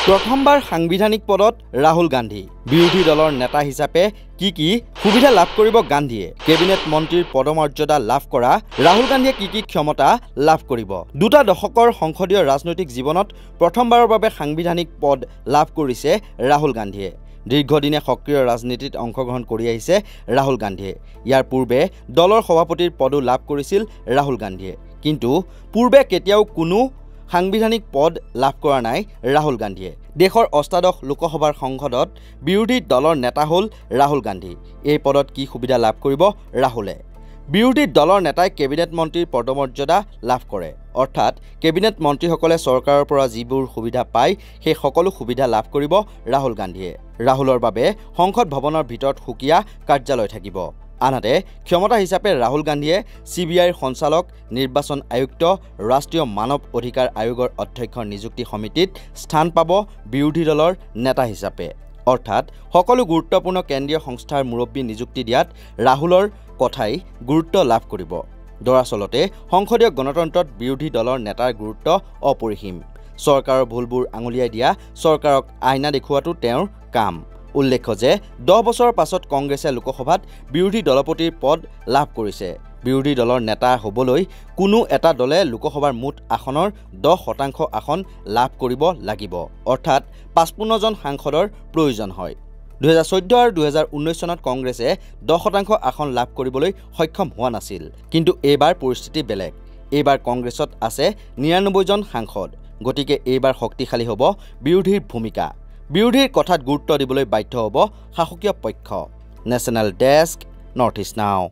প্ৰথমবাৰ সাংবিধানিক পদত ৰাহুল গান্ধী বিৰোধী দলৰ নেতা হিচাপে কি সুবিধা লাভ কৰিব গান্ধীয়ে কেবিনেট মন্ত্ৰীৰ পদমৰ্যাদা লাভ কৰা ৰাহুল গান্ধীয়ে কি ক্ষমতা লাভ কৰিব দুটা দশকৰ সংসদীয় ৰাজনৈতিক জীৱনত প্ৰথমবাৰৰ বাবে সাংবিধানিক পদ লাভ কৰিছে ৰাহুল গান্ধীয়ে দীৰ্ঘদিনে সক্ৰিয় ৰাজনীতিত অংশগ্ৰহণ কৰি আহিছে ৰাহুল গান্ধীয়ে ইয়াৰ পূৰ্বে দলৰ সভাপতিৰ পদো লাভ কৰিছিল ৰাহুল গান্ধীয়ে কিন্তু পূৰ্বে কেতিয়াও কোনো সাংবিধানিক পদ লাভ কৰা নাই ৰাহুল গান্ধীয়ে দেশৰ অষ্টাদশ লোকসভাৰ সংসদত বিৰোধী দলৰ নেতা হ'ল ৰাহুল গান্ধী এই পদত কি সুবিধা লাভ কৰিব ৰাহুলে বিৰোধী দলৰ নেতাই কেবিনেট মন্ত্ৰীৰ পদমৰ্যাদা লাভ কৰে অৰ্থাৎ কেবিনেট মন্ত্ৰীসকলে চৰকাৰৰ পৰা যিবোৰ সুবিধা পায় সেই সকলো সুবিধা লাভ কৰিব ৰাহুল গান্ধীয়ে ৰাহুলৰ বাবে সংসদ ভৱনৰ ভিতৰত সুকীয়া কাৰ্যালয় থাকিব আনহাতে ক্ষমতা হিচাপে ৰাহুল গান্ধীয়ে CBIৰ সঞ্চালক নিৰ্বাচন আয়ুক্ত ৰাষ্ট্ৰীয় মানৱ অধিকাৰ আয়োগৰ অধ্যক্ষৰ নিযুক্তি সমিতিত স্থান পাব বিৰোধী দলৰ নেতা হিচাপে অৰ্থাৎ সকলো গুৰুত্বপূৰ্ণ কেন্দ্ৰীয় সংস্থাৰ মুৰব্বী নিযুক্তি দিয়াত ৰাহুলৰ কথাই গুৰুত্ব লাভ কৰিব দৰাচলতে সংসদীয় গণতন্ত্ৰত বিৰোধী দলৰ নেতাৰ গুৰুত্ব অপৰিসীম চৰকাৰৰ ভুলবোৰ আঙুলিয়াই দিয়া চৰকাৰক আইনা দেখুৱাটো তেওঁৰ কাম উল্লেখ্য যে 10 বছৰৰ পাছত কংগ্ৰেছে লোকসভাত বিৰোধী দলপতিৰ পদ লাভ কৰিছে বিৰোধী দলৰ নেতা হ'বলৈ কোনো এটা দলে লোকসভাৰ মুঠ আসনৰ 10% আসন লাভ কৰিব লাগিব অৰ্থাৎ 55 জন সাংসদৰ প্ৰয়োজন হয় 2014 আৰু 2019 চনত কংগ্ৰেছে 10% আসন লাভ কৰিবলৈ সক্ষম হোৱা নাছিল কিন্তু এইবাৰ পৰিস্থিতি বেলেগ এইবাৰ কংগ্ৰেছত আছে 99 জন সাংসদ গতিকে এইবাৰ শক্তিশালী হ'ব বিৰোধীৰ ভূমিকা বিৰোধীৰ কথাত গুৰুত্ব দিবলৈ বাধ্য হ'ব শাসকীয় পক্ষ নেশ্যনেল ডেস্ক নৰ্থ ইষ্ট নাও